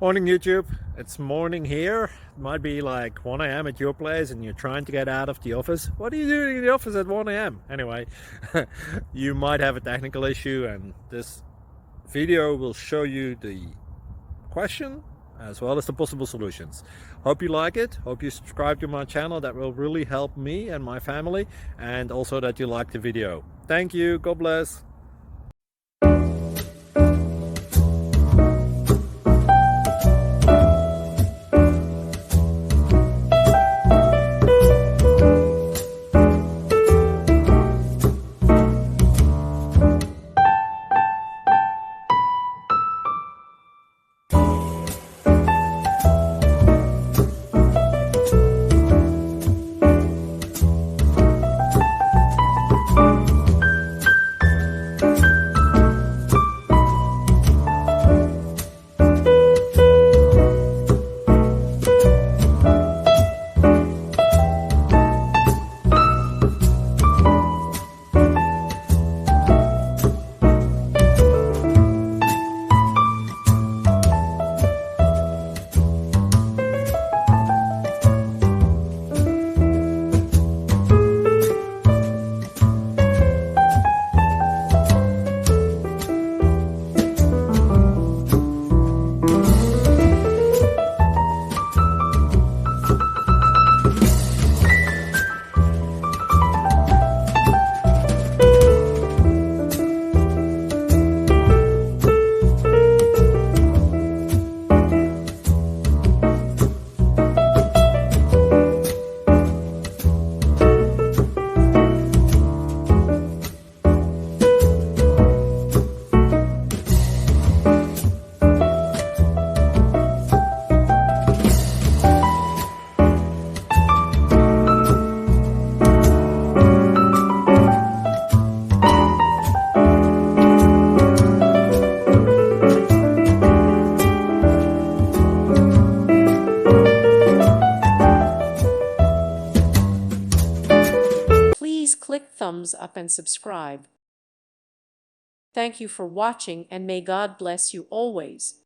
Morning YouTube, it's morning here. It might be like 1 a.m. at your place and you're trying to get out of the office. What are you doing in the office at 1 a.m.? Anyway, you might have a technical issue and this video will show you the question as well as the possible solutions. Hope you like it, hope you subscribe to my channel. That will really help me and my family, and also that you like the video. Thank you, God bless. Please click thumbs up and subscribe. Thank you for watching, and may God bless you always.